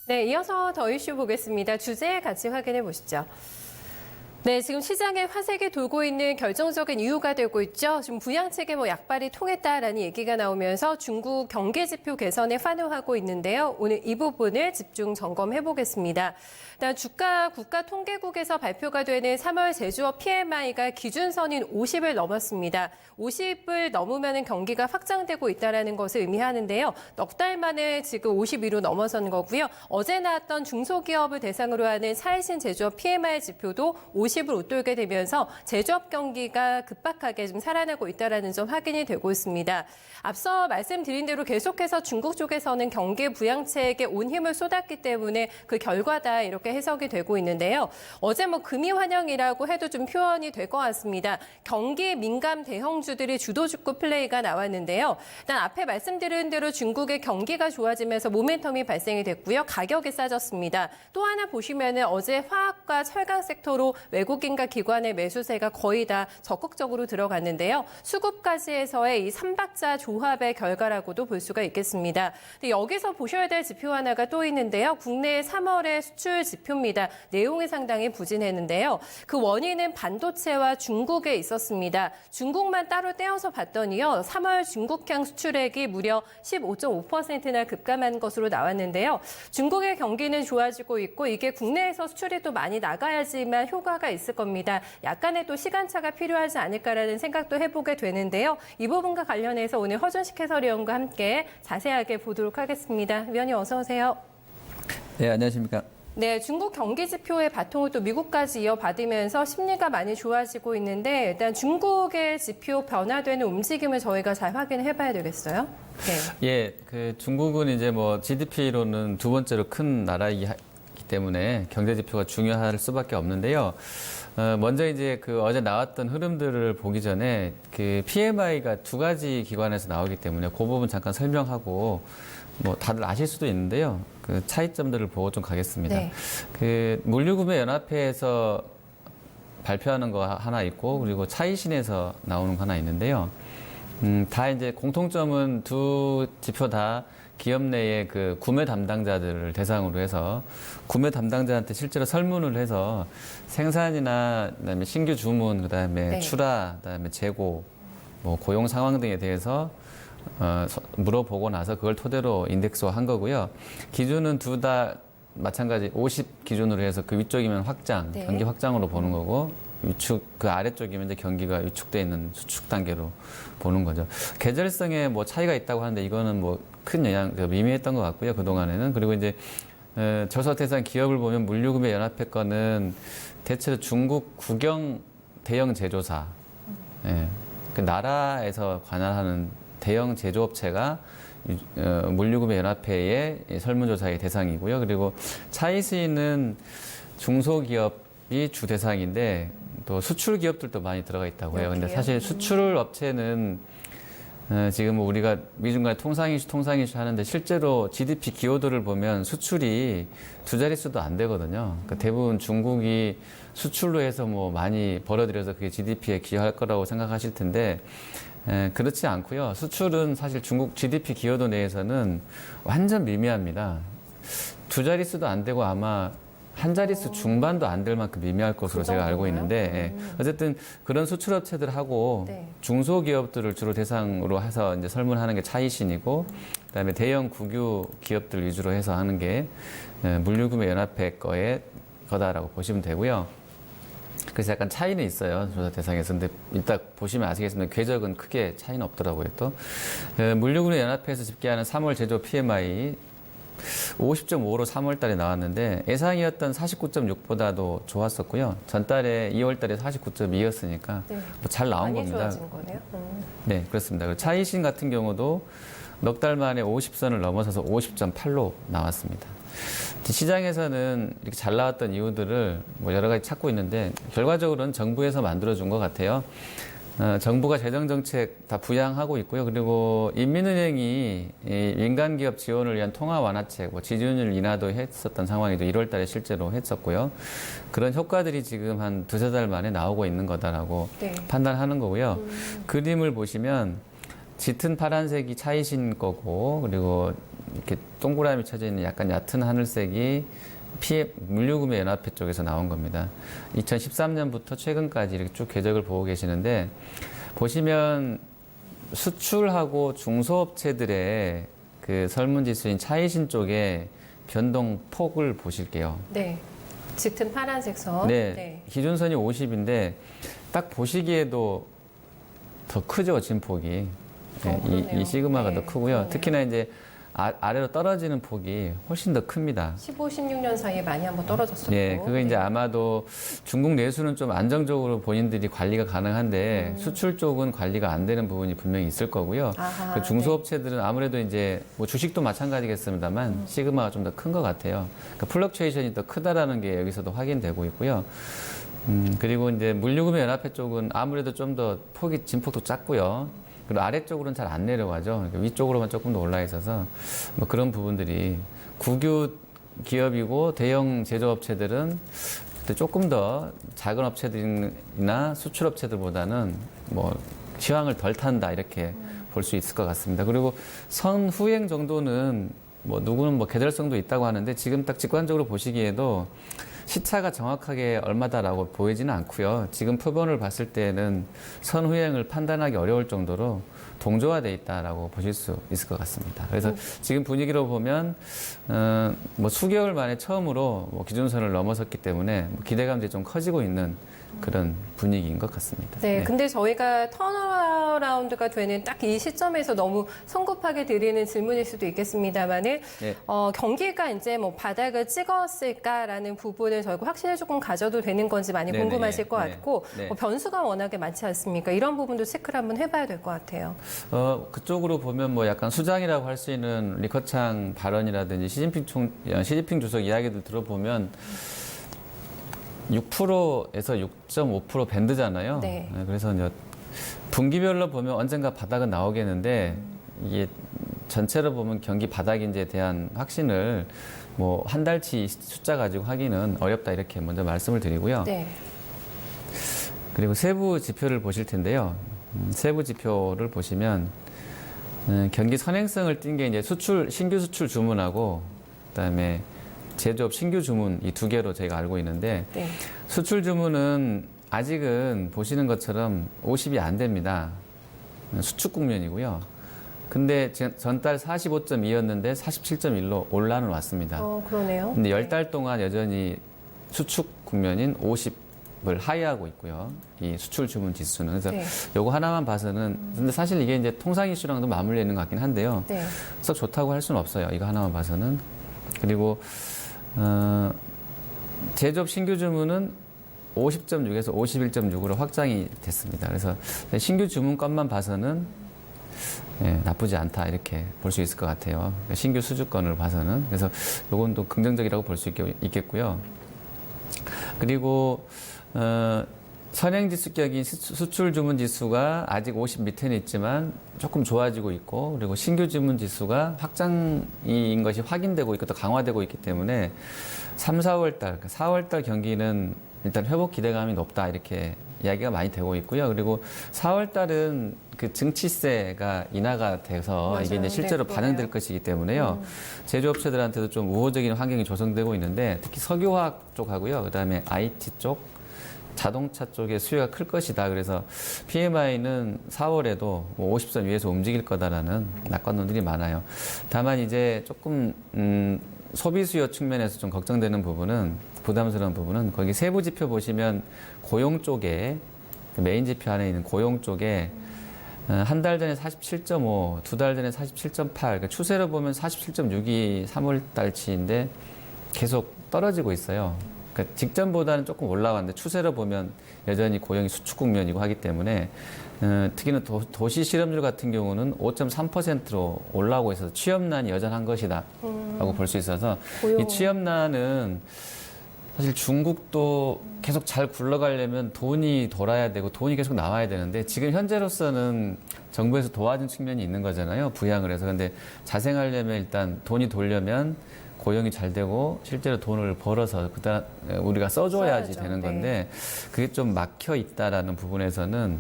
네, 이어서 더 이슈 보겠습니다. 주제 같이 확인해 보시죠. 네, 지금 시장에 화색이 돌고 있는 결정적인 이유가 되고 있죠. 지금 부양책에 약발이 통했다라는 얘기가 나오면서 중국 경기 지표 개선에 환호하고 있는데요. 오늘 이 부분을 집중 점검해 보겠습니다. 일단 주가 국가통계국에서 발표가 되는 3월 제조업 PMI가 기준선인 50을 넘었습니다. 50을 넘으면 경기가 확장되고 있다는 것을 의미하는데요. 넉 달 만에 지금 52로 넘어선 거고요. 어제 나왔던 중소기업을 대상으로 하는 차이신 제조업 PMI 지표도 50을 웃돌게 되면서 제조업 경기가 급박하게 좀 살아나고 있다는 점 확인이 되고 있습니다. 앞서 말씀드린 대로 계속해서 중국 쪽에서는 경기 부양책에 온 힘을 쏟았기 때문에 그 결과다 이렇게 해석이 되고 있는데요. 어제 금이 환영이라고 해도 좀 표현이 될 것 같습니다. 경기 민감 대형주들이 주도주급 플레이가 나왔는데요. 일단 앞에 말씀드린 대로 중국의 경기가 좋아지면서 모멘텀이 발생이 됐고요. 가격이 싸졌습니다. 또 하나 보시면은 어제 화학과 철강 섹터로 외국인과 기관의 매수세가 거의 다 적극적으로 들어갔는데요. 수급까지 해서의 이 3박자 조합의 결과라고도 볼 수가 있겠습니다. 근데 여기서 보셔야 될 지표 하나가 또 있는데요. 국내 3월의 수출 지표입니다. 내용이 상당히 부진했는데요. 그 원인은 반도체와 중국에 있었습니다. 중국만 따로 떼어서 봤더니요. 3월 중국향 수출액이 무려 15.5%나 급감한 것으로 나왔는데요. 중국의 경기는 좋아지고 있고 이게 국내에서 수출이 또 많이 나가야지만 효과가 있을 겁니다. 약간의 또 시간차가 필요하지 않을까라는 생각도 해보게 되는데요. 이 부분과 관련해서 오늘 허준식 해설위원과 함께 자세하게 보도록 하겠습니다. 위원님 어서 오세요. 네, 안녕하십니까. 네, 중국 경기 지표의 바통을 또 미국까지 이어받으면서 심리가 많이 좋아지고 있는데 일단 중국의 지표 변화되는 움직임을 저희가 잘 확인해 봐야 되겠어요. 네. 예, 그 중국은 이제 GDP로는 두 번째로 큰 나라이기 때문에 경제 지표가 중요할 수밖에 없는데요. 먼저 이제 그 어제 나왔던 흐름들을 보기 전에 그 PMI가 두 가지 기관에서 나오기 때문에 그 부분 잠깐 설명하고 다들 아실 수도 있는데요. 그 차이점들을 보고 좀 가겠습니다. 네. 그 물류구매연합회에서 발표하는 거 하나 있고 그리고 차이신에서 나오는 거 하나 있는데요. 다 이제 공통점은 두 지표 다 기업 내의 그 구매 담당자들을 대상으로 해서 구매 담당자한테 실제로 설문을 해서 생산이나 그다음에 신규 주문, 그다음에 네. 출하, 그다음에 재고, 고용 상황 등에 대해서 물어보고 나서 그걸 토대로 인덱스화한 거고요. 기준은 둘 다 마찬가지 50 기준으로 해서 그 위쪽이면 확장, 네. 경기 확장으로 보는 거고 위축 그 아래쪽이면 이제 경기가 위축돼 있는 수축 단계로 보는 거죠. 계절성에 차이가 있다고 하는데 이거는 큰 영향 미미했던 것 같고요. 그 동안에는 그리고 이제 저소 대상 기업을 보면 물류구매 연합회 거는 대체로 중국 국영 대형 제조사, 예, 그 나라에서 관할하는 대형 제조업체가 물류구매 연합회의 설문조사의 대상이고요. 그리고 차이스는 중소기업이 주 대상인데 또 수출 기업들도 많이 들어가 있다고 해요. 근데 사실 수출 업체는 지금 우리가 미중 간의 통상 이슈 하는데 실제로 GDP 기여도를 보면 수출이 두 자릿수도 안 되거든요. 그러니까 대부분 중국이 수출로 해서 많이 벌어들여서 그게 GDP에 기여할 거라고 생각하실 텐데 그렇지 않고요. 수출은 사실 중국 GDP 기여도 내에서는 완전 미미합니다. 두 자릿수도 안 되고 아마 한 자릿수 중반도 안 될 만큼 미미할 것으로 제가 알고 있는데 어쨌든 그런 수출업체들하고 네. 중소기업들을 주로 대상으로 해서 이제 설문하는 게 차이신이고 그다음에 대형 국유 기업들 위주로 해서 하는 게 물류구매 연합회 거다라고 보시면 되고요. 그래서 약간 차이는 있어요. 조사 대상에서. 근데 이따 보시면 아시겠지만 궤적은 크게 차이는 없더라고요. 또 물류구매 연합회에서 집계하는 3월 제조 PMI 50.5로 3월 달에 나왔는데 예상이었던 49.6보다도 좋았었고요. 전달에 2월 달에 49.2였으니까 네. 잘 나온 많이 겁니다. 좋아진 거네요. 네, 그렇습니다. 그리고 차이신 같은 경우도 넉 달 만에 50선을 넘어서서 50.8로 나왔습니다. 시장에서는 이렇게 잘 나왔던 이유들을 여러 가지 찾고 있는데 결과적으로는 정부에서 만들어준 것 같아요. 정부가 재정정책 다 부양하고 있고요. 그리고 인민은행이 이 민간기업 지원을 위한 통화 완화책, 지준율 인하도 했었던 상황이죠. 1월 달에 실제로 했었고요. 그런 효과들이 지금 한 두세 달 만에 나오고 있는 거다라고 네. 판단하는 거고요. 그림을 보시면 짙은 파란색이 차이신 거고, 그리고 이렇게 동그라미 쳐져 있는 약간 얕은 하늘색이 물류구매 연합회 쪽에서 나온 겁니다. 2013년부터 최근까지 이렇게 쭉 궤적을 보고 계시는데 보시면 수출하고 중소업체들의 그 설문지수인 차이신 쪽에 변동 폭을 보실게요. 네. 짙은 파란색 선. 네. 기준선이 50인데 딱 보시기에도 더 크죠, 진폭이. 이 시그마가 더 크고요. 그러네요. 특히나 이제 아래로 떨어지는 폭이 훨씬 더 큽니다. 15, 16년 사이에 많이 한번 떨어졌었고. 예, 그거 이제 아마도 중국 내수는 좀 안정적으로 본인들이 관리가 가능한데 수출 쪽은 관리가 안 되는 부분이 분명히 있을 거고요. 아하, 그 중소업체들은 아무래도 이제 뭐 주식도 마찬가지겠습니다만 시그마가 좀 더 큰 것 같아요. 그러니까 플럭추에이션이 더 크다라는 게 여기서도 확인되고 있고요. 그리고 이제 물류구매 연합회 쪽은 아무래도 좀 더 진폭도 작고요. 그리고 아래쪽으로는 잘 안 내려가죠. 그러니까 위쪽으로만 조금 더 올라 있어서 뭐 그런 부분들이 국유 기업이고 대형 제조업체들은 조금 더 작은 업체들이나 수출업체들보다는 뭐 시황을 덜 탄다 이렇게 볼 수 있을 것 같습니다. 그리고 선후행 정도는 뭐 누구는 뭐 계절성도 있다고 하는데 지금 딱 직관적으로 보시기에도 시차가 정확하게 얼마다라고 보이지는 않고요. 지금 표본을 봤을 때는 선후행을 판단하기 어려울 정도로 동조화돼 있다라고 보실 수 있을 것 같습니다. 그래서 지금 분위기로 보면 뭐 수개월 만에 처음으로 뭐 기준선을 넘어섰기 때문에 뭐 기대감들이 좀 커지고 있는 그런 분위기인 것 같습니다. 네, 근데 저희가 턴어라운드가 되는 딱 이 시점에서 너무 성급하게 드리는 질문일 수도 있겠습니다만은 네. 경기가 이제 뭐 바닥을 찍었을까라는 부분을 저희가 확신을 조금 가져도 되는 건지 많이 네네. 궁금하실 것 네. 같고 네. 변수가 워낙에 많지 않습니까? 이런 부분도 체크를 한번 해봐야 될 것 같아요. 그쪽으로 보면 뭐 약간 수장이라고 할 수 있는 리커창 발언이라든지 시진핑 주석 이야기들 들어보면 6%에서 6.5% 밴드잖아요. 네. 그래서 이제 분기별로 보면 언젠가 바닥은 나오겠는데 이게 전체로 보면 경기 바닥인지에 대한 확신을 뭐 한 달치 숫자 가지고 하기는 어렵다 이렇게 먼저 말씀을 드리고요. 네. 그리고 세부 지표를 보실 텐데요. 세부 지표를 보시면 경기 선행성을 띈 게 이제 신규 수출 주문하고 그다음에 제조업 신규 주문 이 두 개로 저희가 알고 있는데 네. 수출 주문은 아직은 보시는 것처럼 50이 안 됩니다. 수축 국면이고요. 근데 전달 45.2였는데 47.1로 올라는 왔습니다. 그러네요. 근데 10달 동안 여전히 수축 국면인 50을 하회하고 있고요. 이 수출 주문 지수는. 그래서 네. 요거 하나만 봐서는 근데 사실 이게 이제 통상 이슈랑도 맞물려 있는 것 같긴 한데요. 네. 썩 좋다고 할 수는 없어요. 이거 하나만 봐서는. 그리고 제조업 신규 주문은 50.6에서 51.6으로 확장이 됐습니다. 그래서 신규 주문건만 봐서는 나쁘지 않다 이렇게 볼 수 있을 것 같아요. 신규 수주건을 봐서는. 그래서 요건 또 긍정적이라고 볼 수 있겠고요. 그리고 선행지수격인 수출 주문 지수가 아직 50 밑에는 있지만 조금 좋아지고 있고 그리고 신규 주문 지수가 확장인 것이 확인되고 있고 또 강화되고 있기 때문에 3, 4월달, 4월달 경기는 일단 회복 기대감이 높다 이렇게 이야기가 많이 되고 있고요. 그리고 4월달은 그 증치세가 인하가 돼서 맞아요. 이게 이제 실제로 네, 반영될 것이기 때문에요. 제조업체들한테도 좀 우호적인 환경이 조성되고 있는데 특히 석유화학 쪽하고요. 그다음에 IT 쪽, 자동차 쪽의 수요가 클 것이다. 그래서 PMI는 4월에도 50선 위에서 움직일 거다라는 낙관론들이 많아요. 다만 이제 조금 소비 수요 측면에서 좀 걱정되는 부분은 부담스러운 부분은 거기 세부 지표 보시면 고용 쪽에 메인 지표 안에 있는 고용 쪽에 한 달 전에 47.5, 두 달 전에 47.8, 그러니까 추세로 보면 47.6이 3월 달치인데 계속 떨어지고 있어요. 그러니까 직전보다는 조금 올라왔는데 추세로 보면 여전히 고용이 수축 국면이고 하기 때문에 특히나 도시 실업률 같은 경우는 5.3%로 올라오고 있어서 취업난이 여전한 것이다 라고 볼 수 있어서 이 취업난은 사실 중국도 계속 잘 굴러가려면 돈이 돌아야 되고 돈이 계속 나와야 되는데 지금 현재로서는 정부에서 도와준 측면이 있는 거잖아요. 부양을 해서. 근데 자생하려면 일단 돈이 돌려면 고용이 잘 되고 실제로 돈을 벌어서 그다음 우리가 써줘야지 써야죠. 되는 건데 그게 좀 막혀 있다라는 부분에서는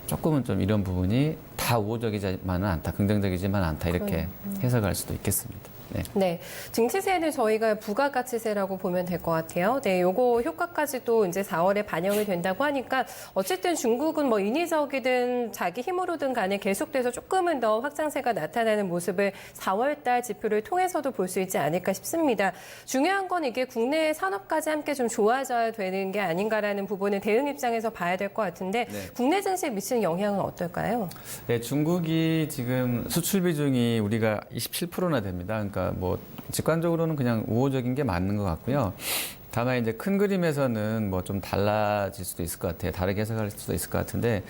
조금은 좀 이런 부분이 다 우호적이지만은 않다, 긍정적이지만 않다 이렇게 해석할 수도 있겠습니다. 네. 네, 증시세는 저희가 부가가치세라고 보면 될 것 같아요. 네, 요거 효과까지도 이제 4월에 반영이 된다고 하니까 어쨌든 중국은 뭐 인위적이든 자기 힘으로든 간에 계속돼서 조금은 더 확장세가 나타나는 모습을 4월달 지표를 통해서도 볼 수 있지 않을까 싶습니다. 중요한 건 이게 국내 산업까지 함께 좀 좋아져야 되는 게 아닌가라는 부분을 대응 입장에서 봐야 될 것 같은데 네. 국내 증시에 미치는 영향은 어떨까요? 네, 중국이 지금 수출 비중이 우리가 27%나 됩니다. 그러니까 뭐 직관적으로는 그냥 우호적인 게 맞는 것 같고요. 다만 이제 큰 그림에서는 뭐 좀 달라질 수도 있을 것 같아요. 다르게 해석할 수도 있을 것 같은데,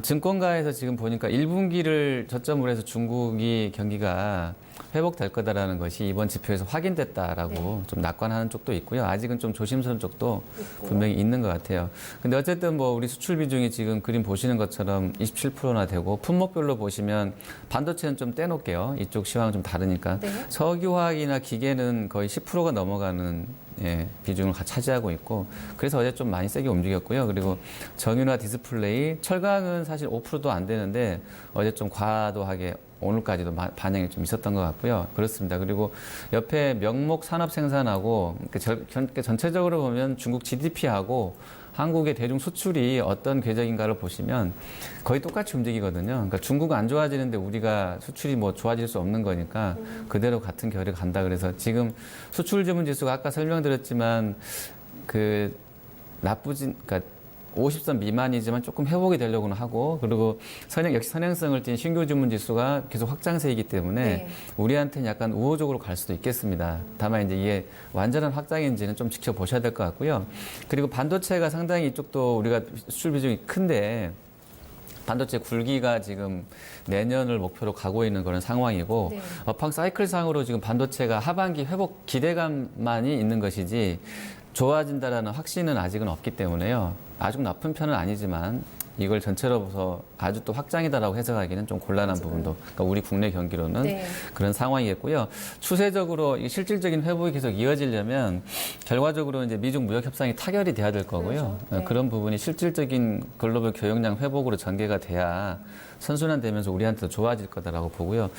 증권가에서 지금 보니까 1분기를 저점으로 해서 중국이 경기가 회복될 거다라는 것이 이번 지표에서 확인됐다라고 좀 낙관하는 쪽도 있고요. 아직은 좀 조심스러운 쪽도 분명히 있는 것 같아요. 근데 어쨌든 뭐 우리 수출 비중이 지금 그림 보시는 것처럼 27%나 되고 품목별로 보시면 반도체는 좀 떼놓을게요. 이쪽 시황은 좀 다르니까. 네. 석유화학이나 기계는 거의 10%가 넘어가는 비중을 차지하고 있고, 그래서 어제 좀 많이 세게 움직였고요. 그리고 정유나 디스플레이, 철강은 사실 5%도 안 되는데 어제 좀 과도하게 오늘까지도 반영이 좀 있었던 것 같고요. 그렇습니다. 그리고 옆에 명목 산업 생산하고 전체적으로 보면 중국 GDP하고 한국의 대중 수출이 어떤 궤적인가를 보시면 거의 똑같이 움직이거든요. 그러니까 중국은 안 좋아지는데 우리가 수출이 뭐 좋아질 수 없는 거니까 그대로 같은 결이 간다. 그래서 지금 수출 주문 지수가 아까 설명드렸지만 그 그러니까 50선 미만이지만 조금 회복이 되려고는 하고, 그리고 역시 선행성을 띈 신규 주문 지수가 계속 확장세이기 때문에 네. 우리한테는 약간 우호적으로 갈 수도 있겠습니다. 다만 이제 이게 완전한 확장인지는 좀 지켜보셔야 될 것 같고요. 그리고 반도체가 상당히 이쪽도 우리가 수출 비중이 큰데 반도체 굴기가 지금 내년을 목표로 가고 있는 그런 상황이고, 네. 업황 사이클상으로 지금 반도체가 하반기 회복 기대감만이 있는 것이지 좋아진다라는 확신은 아직은 없기 때문에요. 아주 나쁜 편은 아니지만 이걸 전체로 봐서 아주 또 확장이다라고 해석하기는 좀 곤란한 부분도, 그러니까 우리 국내 경기로는 네. 그런 상황이겠고요. 추세적으로 이 실질적인 회복이 계속 이어지려면 결과적으로 이제 미중 무역 협상이 타결이 돼야 될 거고요. 그렇죠. 네. 그런 부분이 실질적인 글로벌 교역량 회복으로 전개가 돼야 선순환되면서 우리한테도 좋아질 거다라고 보고요.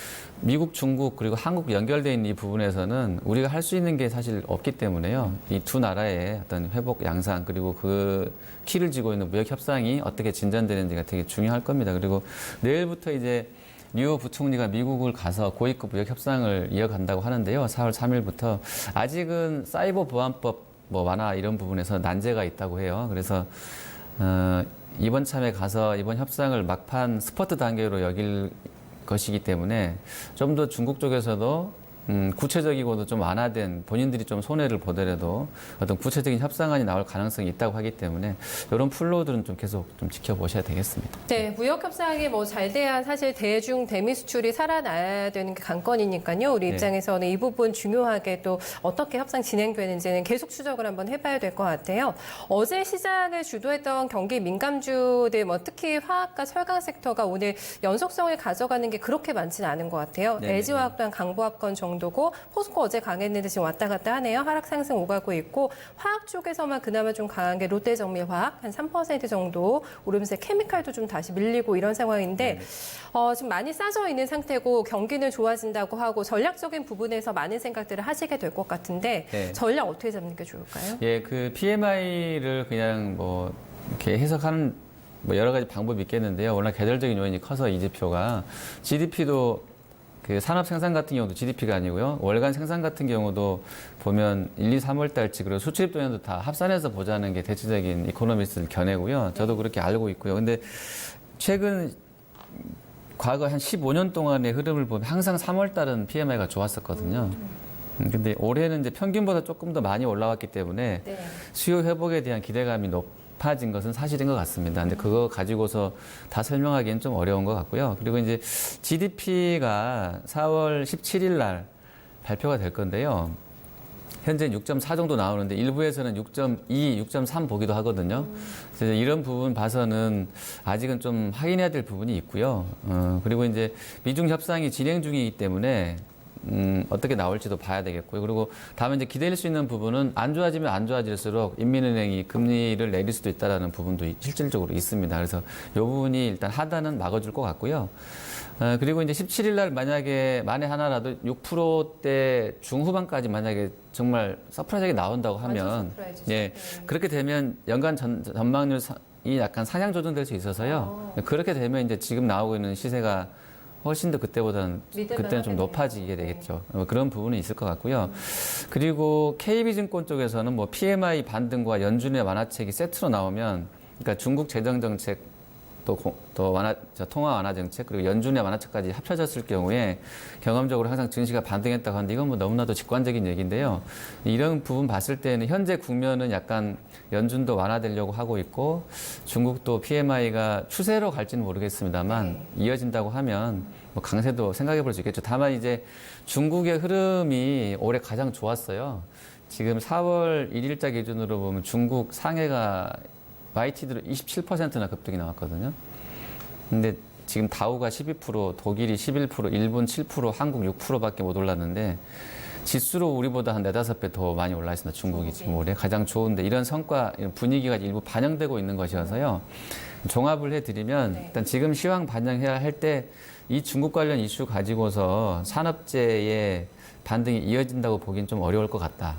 미국, 중국 그리고 한국 연결돼 있는 이 부분에서는 우리가 할 수 있는 게 사실 없기 때문에요. 이 두 나라의 어떤 회복 양상 그리고 그 키를 쥐고 있는 무역 협상이 어떻게 진전되는지가 되게 중요할 겁니다. 그리고 내일부터 이제 류 부총리가 미국을 가서 고위급 무역 협상을 이어간다고 하는데요. 4월 3일부터 아직은 사이버 보안법 뭐 완화 이런 부분에서 난제가 있다고 해요. 그래서 이번 참에 가서 이번 협상을 막판 스퍼트 단계로 여길 것이기 때문에 좀 더 중국 쪽에서도 구체적이고도 좀 완화된 본인들이 좀 손해를 보더라도 어떤 구체적인 협상안이 나올 가능성이 있다고 하기 때문에 이런 플로우들은 좀 계속 좀 지켜보셔야 되겠습니다. 네, 무역 협상이 뭐 잘 돼야 사실 대중 대미 수출이 살아나야 되는 게 관건이니까요. 우리 네. 입장에서는 이 부분 중요하게 또 어떻게 협상 진행되는지는 계속 추적을 한번 해봐야 될 것 같아요. 어제 시장을 주도했던 경기 민감주들, 뭐 특히 화학과 철강 섹터가 오늘 연속성을 가져가는 게 그렇게 많지는 않은 것 같아요. 네네. LG화학도 한 강보합권 정도고 포스코 어제 강했는데 지금 왔다 갔다 하네요. 하락 상승 오가고 있고 화학 쪽에서만 그나마 좀 강한 게 롯데정밀화학 한 3% 정도 오르면서 케미칼도 좀 다시 밀리고 이런 상황인데 지금 많이 싸져 있는 상태고 경기는 좋아진다고 하고 전략적인 부분에서 많은 생각들을 하시게 될 것 같은데 네. 전략 어떻게 잡는 게 좋을까요? 예, 그 PMI를 그냥 뭐 이렇게 해석하는 뭐 여러 가지 방법이 있겠는데요. 워낙 계절적인 요인이 커서 이 지표가 GDP도 그 산업 생산 같은 경우도 GDP가 아니고요. 월간 생산 같은 경우도 보면 1, 2, 3월 달치 그리고 수출입 동향도 다 합산해서 보자는 게 대체적인 이코노미스트 견해고요. 저도 그렇게 알고 있고요. 근데 최근 과거 한 15년 동안의 흐름을 보면 항상 3월 달은 PMI가 좋았었거든요. 근데 올해는 이제 평균보다 조금 더 많이 올라왔기 때문에 네. 수요 회복에 대한 기대감이 높아진 것은 사실인 것 같습니다. 근데 그거 가지고서 다 설명하기는 좀 어려운 것 같고요. 그리고 이제 GDP가 4월 17일 날 발표가 될 건데요. 현재 6.4 정도 나오는데 일부에서는 6.2, 6.3 보기도 하거든요. 그래서 이런 부분 봐서는 아직은 좀 확인해야 될 부분이 있고요. 그리고 이제 미중 협상이 진행 중이기 때문에 어떻게 나올지도 봐야 되겠고요. 그리고 다음에 이제 기대할 수 있는 부분은 안 좋아지면 안 좋아질수록 인민은행이 금리를 내릴 수도 있다라는 부분도 실질적으로 있습니다. 그래서 이 부분이 일단 하단은 막아줄 것 같고요. 그리고 이제 17일 날 만약에 만에 하나라도 6%대 중후반까지 만약에 정말 서프라이즈하게 나온다고 하면 완전 서프라이즈죠. 예, 그렇게 되면 연간 전망률이 약간 상향 조정될 수 있어서요. 그렇게 되면 이제 지금 나오고 있는 시세가 훨씬 더 그때보다는 믿을만 그때는 좀 하겠네요. 높아지게 되겠죠. 그런 부분은 있을 것 같고요. 그리고 KB증권 쪽에서는 뭐 PMI 반등과 연준의 완화책이 세트로 나오면, 그러니까 중국 재정 정책 또 통화 완화 정책 그리고 연준의 완화책까지 합쳐졌을 경우에 경험적으로 항상 증시가 반등했다고 하는데 이건 뭐 너무나도 직관적인 얘기인데요. 이런 부분 봤을 때는 현재 국면은 약간 연준도 완화되려고 하고 있고 중국도 PMI가 추세로 갈지는 모르겠습니다만 이어진다고 하면 뭐 강세도 생각해 볼 수 있겠죠. 다만 이제 중국의 흐름이 올해 가장 좋았어요. 지금 4월 1일자 기준으로 보면 중국 상해가 YTD로 27%나 급등이 나왔거든요. 근데 지금 다우가 12%, 독일이 11%, 일본 7%, 한국 6%밖에 못 올랐는데 지수로 우리보다 한 4-5배 더 많이 올라 있습니다. 중국이 지금 올해 가장 좋은데 이런 성과, 이런 분위기가 일부 반영되고 있는 것이어서요. 종합을 해드리면 일단 지금 시황 반영해야 할 때 이 중국 관련 이슈 가지고서 산업재의 반등이 이어진다고 보기는 좀 어려울 것 같다.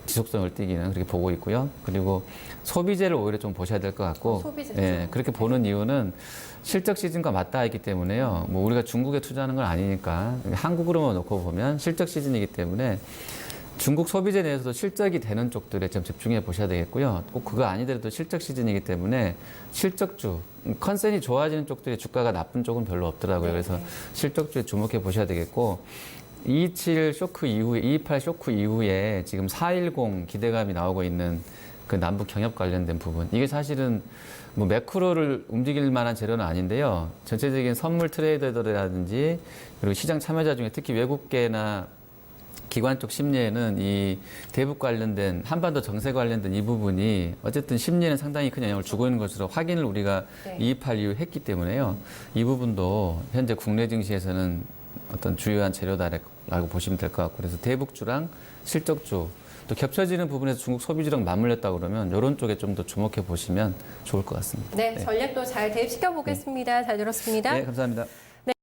지속성을 띠기는 그렇게 보고 있고요. 그리고 소비재를 오히려 좀 보셔야 될 것 같고, 소비재 예, 그렇게 보는 이유는 실적 시즌과 맞닿아 있기 때문에요. 뭐 우리가 중국에 투자하는 건 아니니까 한국으로만 놓고 보면 실적 시즌이기 때문에 중국 소비재 내에서도 실적이 되는 쪽들에 좀 집중해 보셔야 되겠고요. 꼭 그거 아니더라도 실적 시즌이기 때문에 실적주, 컨센이 좋아지는 쪽들의 주가가 나쁜 쪽은 별로 없더라고요. 그래서 실적주에 주목해 보셔야 되겠고, 227 쇼크 이후에, 228 쇼크 이후에 지금 410 기대감이 나오고 있는 그 남북 경협 관련된 부분. 이게 사실은 뭐 매크로를 움직일 만한 재료는 아닌데요. 전체적인 선물 트레이더들이라든지 그리고 시장 참여자 중에 특히 외국계나 기관 쪽 심리에는 이 대북 관련된 한반도 정세 관련된 이 부분이 어쨌든 심리에는 상당히 큰 영향을 주고 있는 것으로 확인을 우리가 228 이후 했기 때문에요. 이 부분도 현재 국내 증시에서는 어떤 주요한 재료다라고 보시면 될 것 같고, 그래서 대북주랑 실적주 또 겹쳐지는 부분에서 중국 소비주랑 맞물렸다 그러면 이런 쪽에 좀 더 주목해 보시면 좋을 것 같습니다. 네, 전략도 잘 대입시켜 보겠습니다. 잘 들었습니다. 네, 감사합니다.